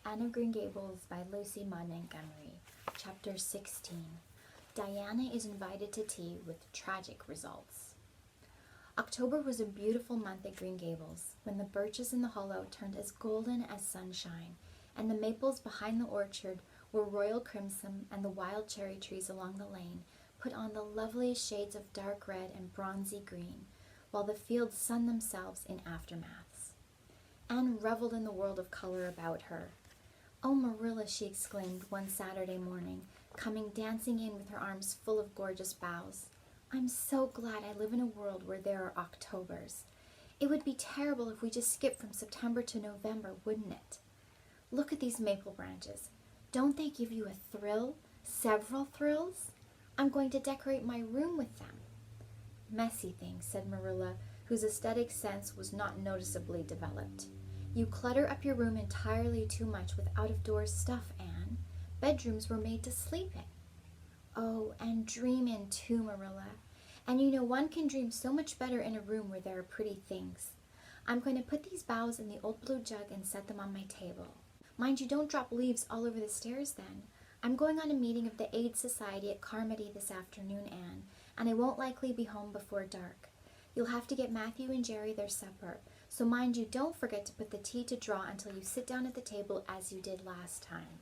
Anne of Green Gables by Lucy Maud Montgomery. Chapter 16. Diana is invited to tea with tragic results. October was a beautiful month at Green Gables, when the birches in the hollow turned as golden as sunshine, and the maples behind the orchard were royal crimson, and the wild cherry trees along the lane put on the loveliest shades of dark red and bronzy green, while the fields sunned themselves in aftermaths. Anne reveled in the world of color about her. "Oh, Marilla," she exclaimed one Saturday morning, coming dancing in with her arms full of gorgeous boughs. "I'm so glad I live in a world where there are Octobers. It would be terrible if we just skipped from September to November, wouldn't it? Look at these maple branches. Don't they give you a thrill? Several thrills? I'm going to decorate my room with them." "Messy things," said Marilla, whose aesthetic sense was not noticeably developed. "You clutter up your room entirely too much with out-of-doors stuff, Anne. Bedrooms were made to sleep in." "Oh, and dream in too, Marilla. And you know one can dream so much better in a room where there are pretty things. I'm going to put these boughs in the old blue jug and set them on my table. Mind you don't drop leaves all over the stairs then. I'm going on a meeting of the Aid Society at Carmody this afternoon, Anne, and I won't likely be home before dark. You'll have to get Matthew and Jerry their supper, so mind you don't forget to put the tea to draw until you sit down at the table as you did last time."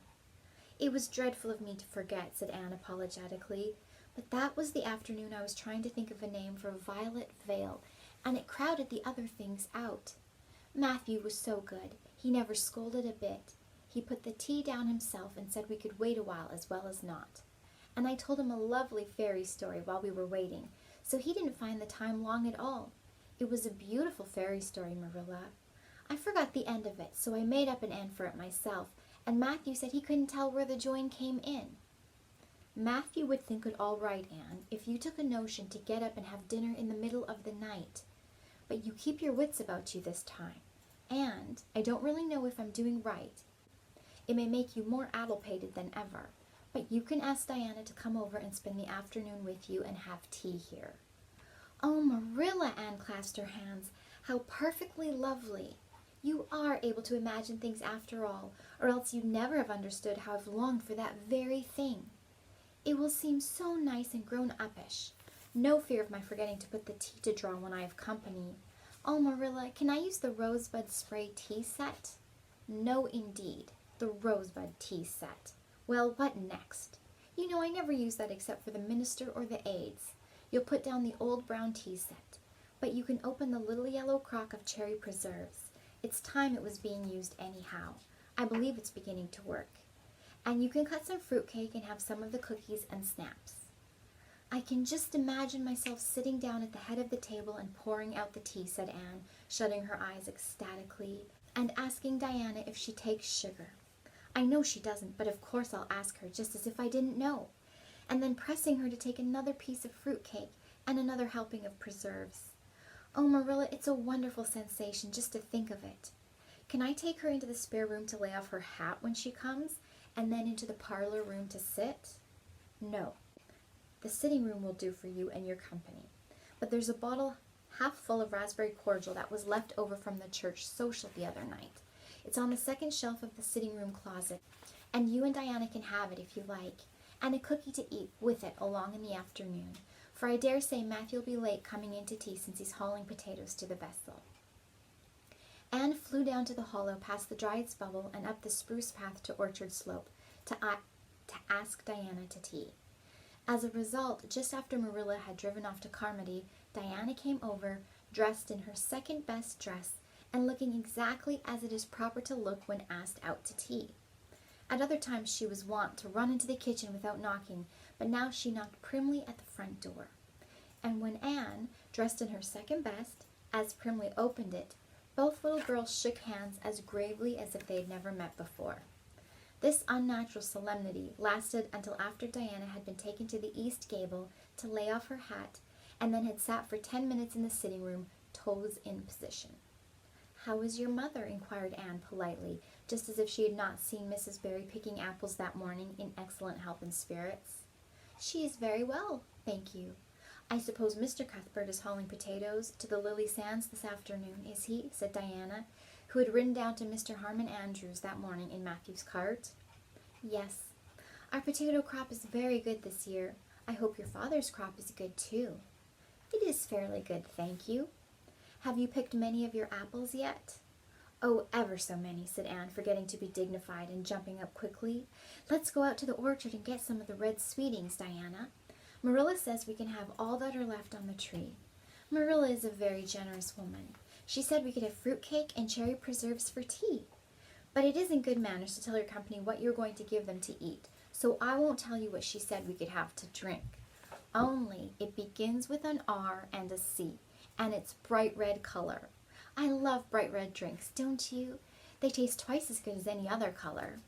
"It was dreadful of me to forget," said Anne apologetically, "but that was the afternoon I was trying to think of a name for Violet Vale, and it crowded the other things out. Matthew was so good. He never scolded a bit. He put the tea down himself and said we could wait a while as well as not. And I told him a lovely fairy story while we were waiting, so he didn't find the time long at all. It was a beautiful fairy story, Marilla. I forgot the end of it, so I made up an end for it myself, and Matthew said he couldn't tell where the join came in." "Matthew would think it all right, Anne, if you took a notion to get up and have dinner in the middle of the night. But you keep your wits about you this time. And I don't really know if I'm doing right. It may make you more addlepated than ever, but you can ask Diana to come over and spend the afternoon with you and have tea here." "Oh, Marilla," Anne clasped her hands, "how perfectly lovely. You are able to imagine things after all, or else you'd never have understood how I've longed for that very thing. It will seem so nice and grown-uppish. No fear of my forgetting to put the tea to draw when I have company. Oh, Marilla, can I use the rosebud spray tea set?" "No, indeed. The rosebud tea set. Well, what next? You know I never use that except for the minister or the aides. You'll put down the old brown tea set, but you can open the little yellow crock of cherry preserves. It's time it was being used anyhow. I believe it's beginning to work. And you can cut some fruitcake and have some of the cookies and snaps." "I can just imagine myself sitting down at the head of the table and pouring out the tea," said Anne, shutting her eyes ecstatically, "and asking Diana if she takes sugar. I know she doesn't, but of course I'll ask her, just as if I didn't know. And then pressing her to take another piece of fruitcake and another helping of preserves. Oh, Marilla, it's a wonderful sensation just to think of it. Can I take her into the spare room to lay off her hat when she comes, and then into the parlor room to sit?" "No. The sitting room will do for you and your company. But there's a bottle half full of raspberry cordial that was left over from the church social the other night. It's on the second shelf of the sitting room closet, and you and Diana can have it if you like, and a cookie to eat with it along in the afternoon, for I dare say Matthew will be late coming in to tea since he's hauling potatoes to the vessel." Anne flew down to the hollow past the Dryad's Bubble and up the spruce path to Orchard Slope to ask Diana to tea. As a result, just after Marilla had driven off to Carmody, Diana came over, dressed in her second best dress and looking exactly as it is proper to look when asked out to tea. At other times she was wont to run into the kitchen without knocking, but now she knocked primly at the front door. And when Anne, dressed in her second best, as primly opened it, both little girls shook hands as gravely as if they had never met before. This unnatural solemnity lasted until after Diana had been taken to the east gable to lay off her hat, and then had sat for 10 minutes in the sitting room, toes in position. "How is your mother?" inquired Anne politely, just as if she had not seen Mrs. Barry picking apples that morning in excellent health and spirits. "She is very well, thank you. I suppose Mr. Cuthbert is hauling potatoes to the Lily Sands this afternoon, is he?" said Diana, who had ridden down to Mr. Harmon Andrews that morning in Matthew's cart. "Yes. Our potato crop is very good this year. I hope your father's crop is good too." "It is fairly good, thank you." "Have you picked many of your apples yet?" "Oh, ever so many," said Anne, forgetting to be dignified and jumping up quickly. "Let's go out to the orchard and get some of the red sweetings, Diana. Marilla says we can have all that are left on the tree. Marilla is a very generous woman. She said we could have fruit cake and cherry preserves for tea. But it isn't good manners to tell your company what you're going to give them to eat, so I won't tell you what she said we could have to drink. Only it begins with an R and a C, and it's bright red color. I love bright red drinks, don't you? They taste twice as good as any other color."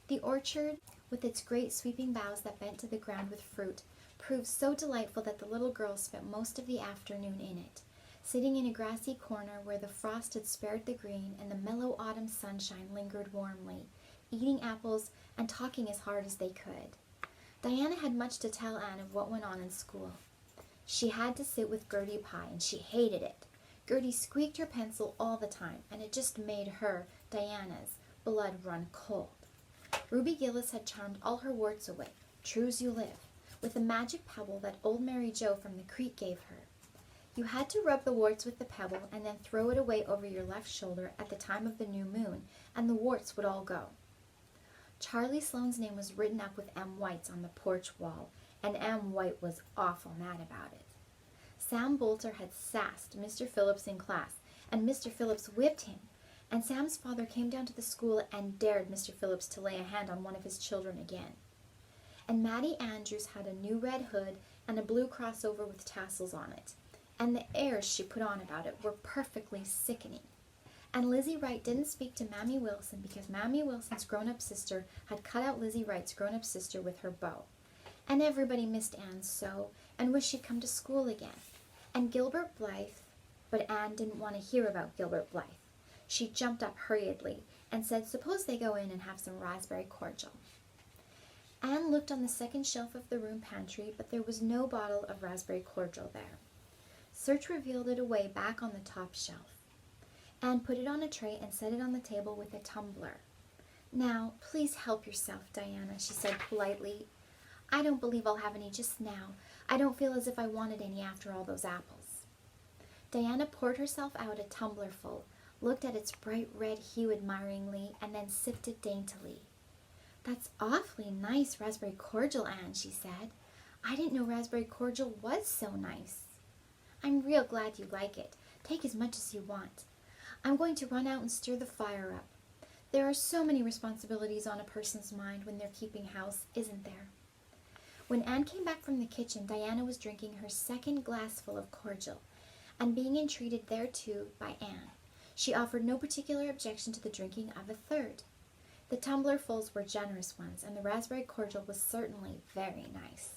The orchard, with its great sweeping boughs that bent to the ground with fruit, proved so delightful that the little girls spent most of the afternoon in it, sitting in a grassy corner where the frost had spared the green and the mellow autumn sunshine lingered warmly, eating apples and talking as hard as they could. Diana had much to tell Anne of what went on in school. She had to sit with Gertie Pye, and she hated it. Gertie squeaked her pencil all the time, and it just made her, Diana's, blood run cold. Ruby Gillis had charmed all her warts away, true as you live, with a magic pebble that old Mary Joe from the creek gave her. You had to rub the warts with the pebble and then throw it away over your left shoulder at the time of the new moon, and the warts would all go. Charlie Sloane's name was written up with M. White's on the porch wall, and M. White was awful mad about it. Sam Bolter had sassed Mr. Phillips in class, and Mr. Phillips whipped him, and Sam's father came down to the school and dared Mr. Phillips to lay a hand on one of his children again. And Mattie Andrews had a new red hood and a blue crossover with tassels on it, and the airs she put on about it were perfectly sickening. And Lizzie Wright didn't speak to Mammy Wilson because Mammy Wilson's grown-up sister had cut out Lizzie Wright's grown-up sister with her bow. And everybody missed Anne so, and wished she'd come to school again. And Gilbert Blythe, but Anne didn't want to hear about Gilbert Blythe. She jumped up hurriedly and said, "Suppose they go in and have some raspberry cordial." Anne looked on the second shelf of the room pantry, but there was no bottle of raspberry cordial there. Search revealed it away back on the top shelf. Anne put it on a tray and set it on the table with a tumbler. "Now, please help yourself, Diana," she said politely. "I don't believe I'll have any just now. I don't feel as if I wanted any after all those apples." Diana poured herself out a tumblerful, looked at its bright red hue admiringly, and then sipped it daintily. "That's awfully nice raspberry cordial, Anne," she said. "I didn't know raspberry cordial was so nice." "I'm real glad you like it. Take as much as you want. I'm going to run out and stir the fire up. There are so many responsibilities on a person's mind when they're keeping house, isn't there?" When Anne came back from the kitchen, Diana was drinking her second glassful of cordial, and being entreated thereto by Anne. She offered no particular objection to the drinking of a third. The tumblerfuls were generous ones, and the raspberry cordial was certainly very nice.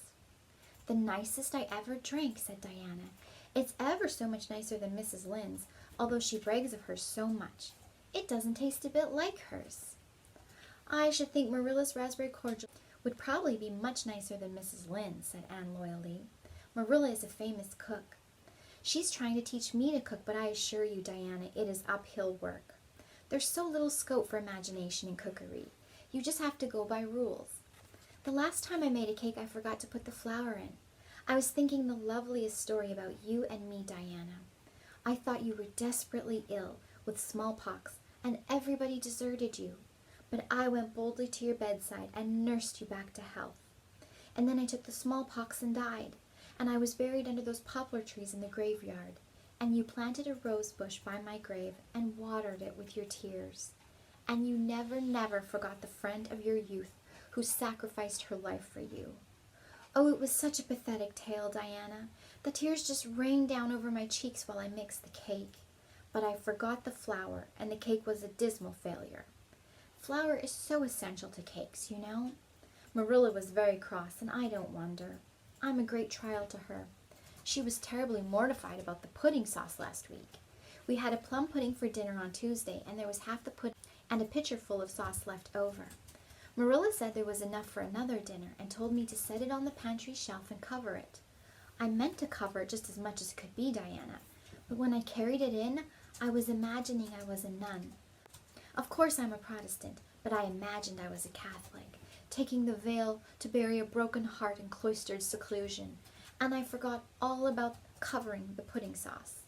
"The nicest I ever drank," said Diana. "It's ever so much nicer than Mrs. Lynde's, although she brags of hers so much. It doesn't taste a bit like hers." "I should think Marilla's raspberry cordial would probably be much nicer than Mrs. Lynde's," said Anne loyally. "Marilla is a famous cook. She's trying to teach me to cook, but I assure you, Diana, it is uphill work. There's so little scope for imagination in cookery. You just have to go by rules. The last time I made a cake, I forgot to put the flour in. I was thinking the loveliest story about you and me, Diana. I thought you were desperately ill with smallpox, and everybody deserted you. But I went boldly to your bedside and nursed you back to health. And then I took the smallpox and died, and I was buried under those poplar trees in the graveyard, and you planted a rose bush by my grave and watered it with your tears. And you never, never forgot the friend of your youth who sacrificed her life for you. Oh, it was such a pathetic tale, Diana. The tears just rained down over my cheeks while I mixed the cake. But I forgot the flour, and the cake was a dismal failure. Flour is so essential to cakes, you know. Marilla was very cross, and I don't wonder. I'm a great trial to her. She was terribly mortified about the pudding sauce last week. We had a plum pudding for dinner on Tuesday, and there was half the pudding and a pitcher full of sauce left over. Marilla said there was enough for another dinner and told me to set it on the pantry shelf and cover it. I meant to cover it just as much as could be, Diana, but when I carried it in, I was imagining I was a nun. Of course I'm a Protestant, but I imagined I was a Catholic, taking the veil to bury a broken heart in cloistered seclusion, and I forgot all about covering the pudding sauce.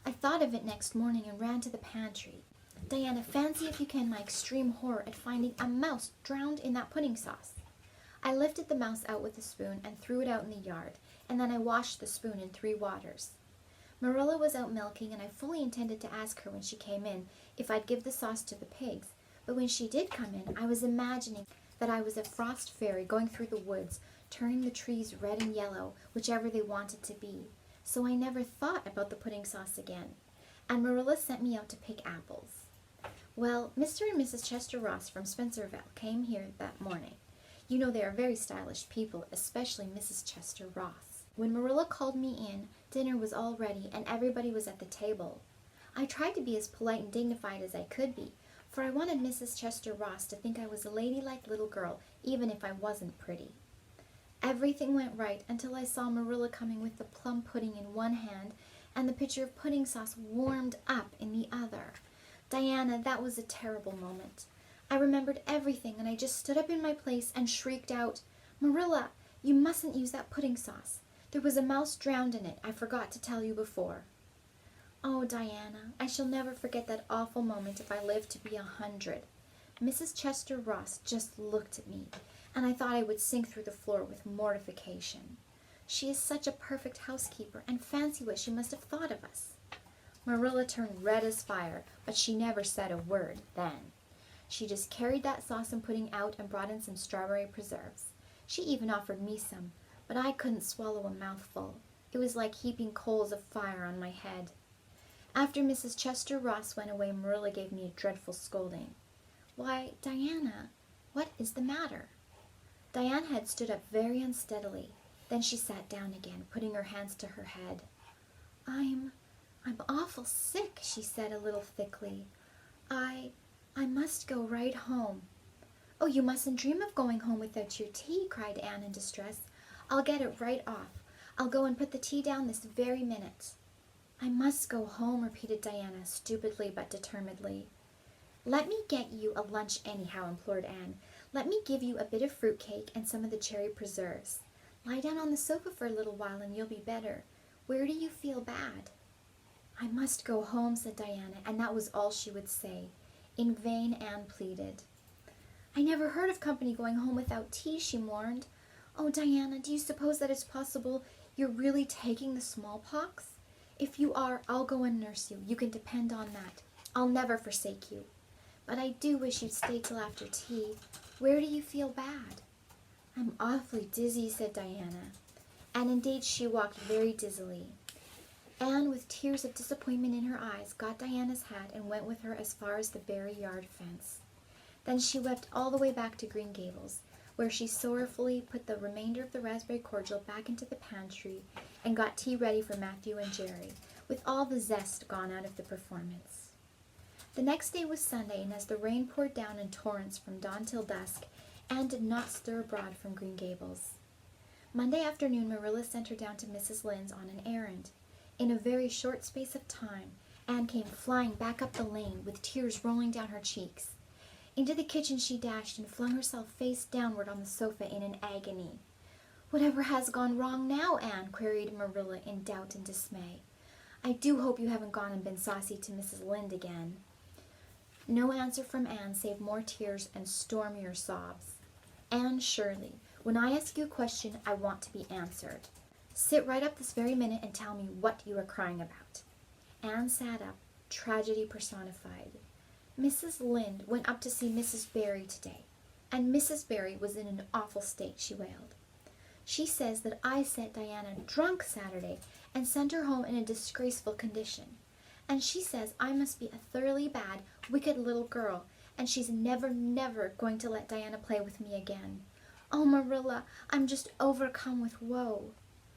I thought of it next morning and ran to the pantry. Diana, fancy if you can my extreme horror at finding a mouse drowned in that pudding sauce. I lifted the mouse out with a spoon and threw it out in the yard, and then I washed the spoon in 3 waters. Marilla was out milking, and I fully intended to ask her when she came in if I'd give the sauce to the pigs, but when she did come in, I was imagining that I was a frost fairy going through the woods, turning the trees red and yellow, whichever they wanted to be. So I never thought about the pudding sauce again, and Marilla sent me out to pick apples. Well, Mr. and Mrs. Chester Ross from Spencerville came here that morning. You know they are very stylish people, especially Mrs. Chester Ross. When Marilla called me in, dinner was all ready and everybody was at the table. I tried to be as polite and dignified as I could be, for I wanted Mrs. Chester Ross to think I was a ladylike little girl, even if I wasn't pretty. Everything went right until I saw Marilla coming with the plum pudding in one hand and the pitcher of pudding sauce warmed up in the other. Diana, that was a terrible moment. I remembered everything, and I just stood up in my place and shrieked out, "Marilla, you mustn't use that pudding sauce. There was a mouse drowned in it. I forgot to tell you before." Oh, Diana, I shall never forget that awful moment if I live to be 100. Mrs. Chester Ross just looked at me, and I thought I would sink through the floor with mortification. She is such a perfect housekeeper, and fancy what she must have thought of us. Marilla turned red as fire, but she never said a word then. She just carried that sauce and pudding out and brought in some strawberry preserves. She even offered me some, but I couldn't swallow a mouthful. It was like heaping coals of fire on my head. After Mrs. Chester Ross went away, Marilla gave me a dreadful scolding. "Why, Diana, what is the matter?" Diana had stood up very unsteadily. Then she sat down again, putting her hands to her head. I'm awful sick," she said a little thickly. I must go right home." "Oh, you mustn't dream of going home without your tea," cried Anne in distress. "I'll get it right off. I'll go and put the tea down this very minute." "I must go home," repeated Diana, stupidly but determinedly. "Let me get you a lunch anyhow," implored Anne. "Let me give you a bit of fruit cake and some of the cherry preserves. Lie down on the sofa for a little while and you'll be better. Where do you feel bad?" "I must go home," said Diana, and that was all she would say. In vain Anne pleaded. "I never heard of company going home without tea," she mourned. "Oh, Diana, do you suppose that it's possible you're really taking the smallpox? If you are, I'll go and nurse you. You can depend on that. I'll never forsake you. But I do wish you'd stay till after tea. Where do you feel bad?" "I'm awfully dizzy," said Diana. And indeed she walked very dizzily. Anne, with tears of disappointment in her eyes, got Diana's hat and went with her as far as the Barry yard fence. Then she wept all the way back to Green Gables, where she sorrowfully put the remainder of the raspberry cordial back into the pantry and got tea ready for Matthew and Jerry, with all the zest gone out of the performance. The next day was Sunday, and as the rain poured down in torrents from dawn till dusk, Anne did not stir abroad from Green Gables. Monday afternoon Marilla sent her down to Mrs. Lynde's on an errand. In a very short space of time, Anne came flying back up the lane, with tears rolling down her cheeks. Into the kitchen she dashed and flung herself face downward on the sofa in an agony. "Whatever has gone wrong now, Anne?" queried Marilla in doubt and dismay. "I do hope you haven't gone and been saucy to Mrs. Lynde again." No answer from Anne save more tears and stormier sobs. "Anne Shirley, when I ask you a question, I want to be answered. Sit right up this very minute and tell me what you are crying about." Anne sat up, tragedy personified. "Mrs. Lynde went up to see Mrs. Barry today, and Mrs. Barry was in an awful state," she wailed. "She says that I set Diana drunk Saturday and sent her home in a disgraceful condition. And she says I must be a thoroughly bad, wicked little girl, and she's never going to let Diana play with me again. Oh, Marilla, I'm just overcome with woe."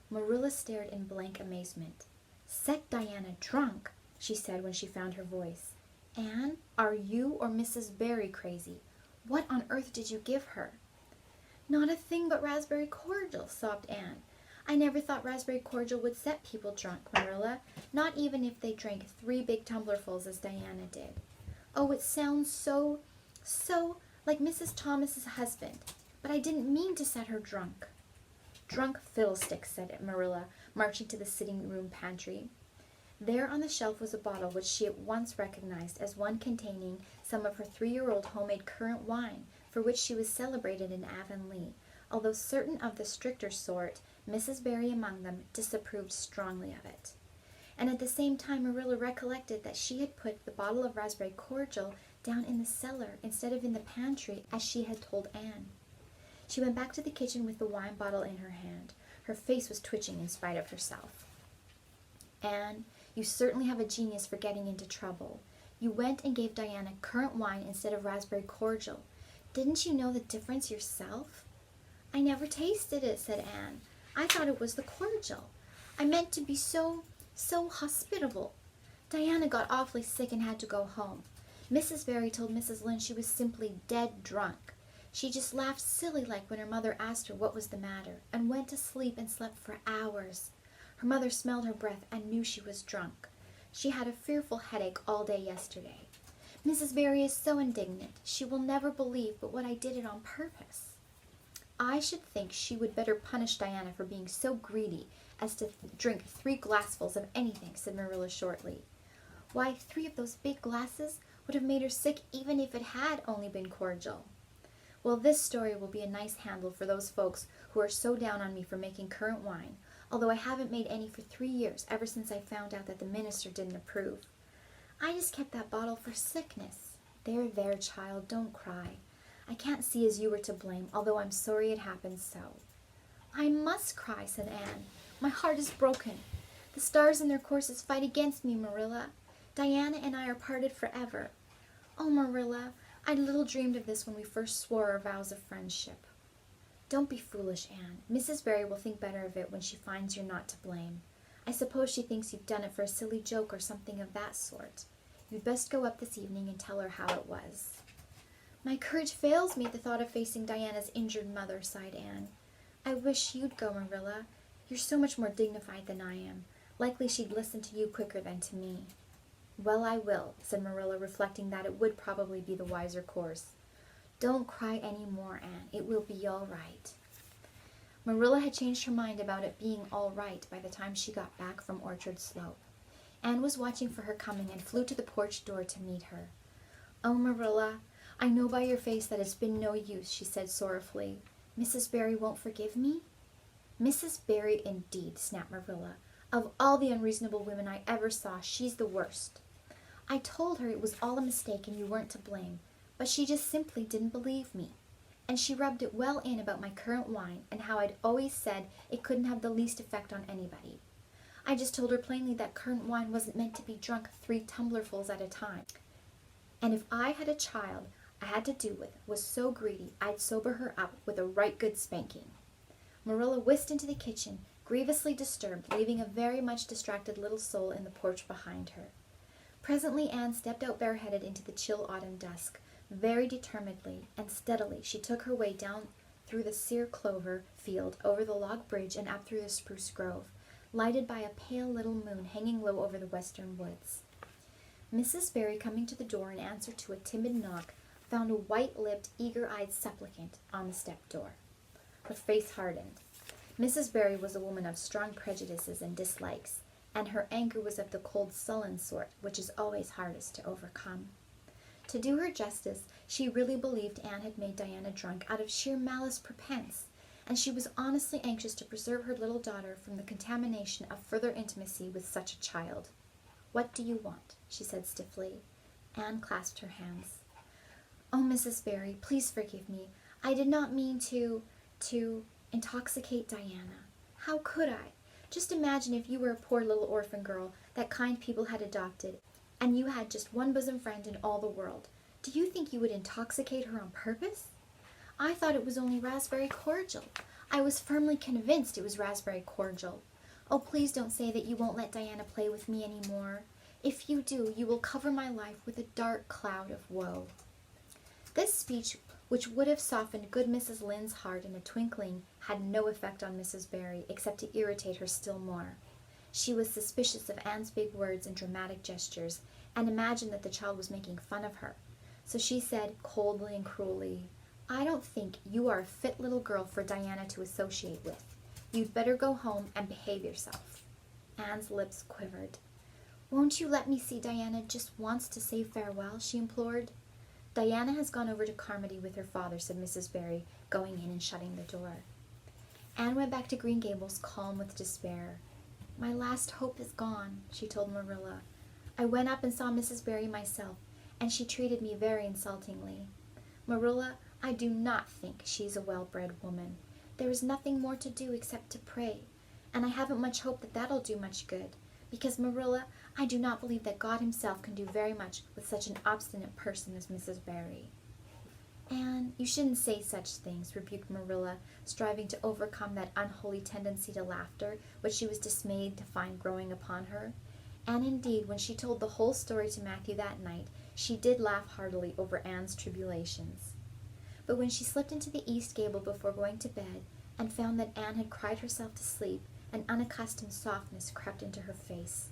Marilla stared in blank amazement. "Set Diana drunk?" she said when she found her voice. "Anne, are you or Mrs. Barry crazy? What on earth did you give her?" "Not a thing but raspberry cordial," sobbed Anne. I never thought raspberry cordial would set people drunk, Marilla, not even if they drank 3 big tumblerfuls as Diana did. Oh, it sounds so like Mrs. Thomas's husband, but I didn't mean to set her drunk. Drunk fiddlesticks, said Marilla, marching to the sitting room pantry. There on the shelf was a bottle which she at once recognized as one containing some of her 3-year-old homemade currant wine, for which she was celebrated in Avonlea, although certain of the stricter sort, Mrs. Barry among them, disapproved strongly of it. And at the same time Marilla recollected that she had put the bottle of raspberry cordial down in the cellar instead of in the pantry, as she had told Anne. She went back to the kitchen with the wine bottle in her hand. Her face was twitching in spite of herself. Anne, you certainly have a genius for getting into trouble. You went and gave Diana currant wine instead of raspberry cordial. Didn't you know the difference yourself? I never tasted it, said Anne. I thought it was the cordial. I meant to be so hospitable. Diana got awfully sick and had to go home. Mrs. Barry told Mrs. Lynde she was simply dead drunk. She just laughed silly-like when her mother asked her what was the matter, and went to sleep and slept for hours. Her mother smelled her breath and knew she was drunk. She had a fearful headache all day yesterday. Mrs. Barry is so indignant. She will never believe but what I did it on purpose. I should think she would better punish Diana for being so greedy as to drink 3 glassfuls of anything, said Marilla shortly. Why, 3 of those big glasses would have made her sick even if it had only been cordial. Well, this story will be a nice handle for those folks who are so down on me for making currant wine, although I haven't made any for 3 years, ever since I found out that the minister didn't approve. I just kept that bottle for sickness. There, child, don't cry. I can't see as you were to blame, although I'm sorry it happened so. I must cry, said Anne. My heart is broken. The stars in their courses fight against me, Marilla. Diana and I are parted forever. Oh, Marilla, I little dreamed of this when we first swore our vows of friendship. Don't be foolish, Anne. Mrs. Barry will think better of it when she finds you're not to blame. I suppose she thinks you've done it for a silly joke or something of that sort. You'd best go up this evening and tell her how it was. My courage fails me at the thought of facing Diana's injured mother, sighed Anne. I wish you'd go, Marilla. You're so much more dignified than I am. Likely she'd listen to you quicker than to me. Well, I will, said Marilla, reflecting that it would probably be the wiser course. Don't cry any more, Anne. It will be all right. Marilla had changed her mind about it being all right by the time she got back from Orchard Slope. Anne was watching for her coming and flew to the porch door to meet her. Oh, Marilla, I know by your face that it's been no use, she said sorrowfully. Mrs. Barry won't forgive me? Mrs. Barry indeed, snapped Marilla. Of all the unreasonable women I ever saw, she's the worst. I told her it was all a mistake and you weren't to blame, but she just simply didn't believe me. And she rubbed it well in about my currant wine and how I'd always said it couldn't have the least effect on anybody. I just told her plainly that currant wine wasn't meant to be drunk 3 tumblerfuls at a time. And if I had a child I had to do with was so greedy, I'd sober her up with a right good spanking. Marilla whisked into the kitchen, grievously disturbed, leaving a very much distracted little soul in the porch behind her. Presently Anne stepped out bareheaded into the chill autumn dusk. Very determinedly and steadily she took her way down through the sere clover field, over the log bridge, and up through the spruce grove, lighted by a pale little moon hanging low over the western woods. Mrs. Barry, coming to the door in answer to a timid knock, found a white-lipped, eager-eyed supplicant on the step door. Her face hardened. Mrs. Barry was a woman of strong prejudices and dislikes, and her anger was of the cold, sullen sort, which is always hardest to overcome. To do her justice, she really believed Anne had made Diana drunk out of sheer malice prepense, and she was honestly anxious to preserve her little daughter from the contamination of further intimacy with such a child. What do you want? She said stiffly. Anne clasped her hands. Oh, Mrs. Barry, please forgive me. I did not mean to intoxicate Diana. How could I? Just imagine if you were a poor little orphan girl that kind people had adopted, and you had just one bosom friend in all the world. Do you think you would intoxicate her on purpose? I thought it was only raspberry cordial. I was firmly convinced it was raspberry cordial. Oh, please don't say that you won't let Diana play with me any more. If you do, you will cover my life with a dark cloud of woe. This speech which would have softened good Mrs. Lynde's heart in a twinkling, had no effect on Mrs. Barry, except to irritate her still more. She was suspicious of Anne's big words and dramatic gestures, and imagined that the child was making fun of her. So she said, coldly and cruelly, "I don't think you are a fit little girl for Diana to associate with. You'd better go home and behave yourself." Anne's lips quivered. "Won't you let me see Diana just once to say farewell?" she implored. "Diana has gone over to Carmody with her father," said Mrs. Barry, going in and shutting the door. Anne went back to Green Gables, calm with despair. "My last hope is gone," she told Marilla. "I went up and saw Mrs. Barry myself, and she treated me very insultingly. Marilla, I do not think she's a well-bred woman. There is nothing more to do except to pray, and I haven't much hope that that'll do much good, because, Marilla, I do not believe that God himself can do very much with such an obstinate person as Mrs. Barry." "Anne, you shouldn't say such things," rebuked Marilla, striving to overcome that unholy tendency to laughter which she was dismayed to find growing upon her. And indeed, when she told the whole story to Matthew that night, she did laugh heartily over Anne's tribulations. But when she slipped into the east gable before going to bed, and found that Anne had cried herself to sleep, an unaccustomed softness crept into her face.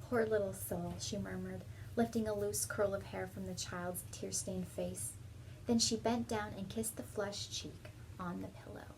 "Poor little soul," she murmured, lifting a loose curl of hair from the child's tear-stained face. Then she bent down and kissed the flushed cheek on the pillow.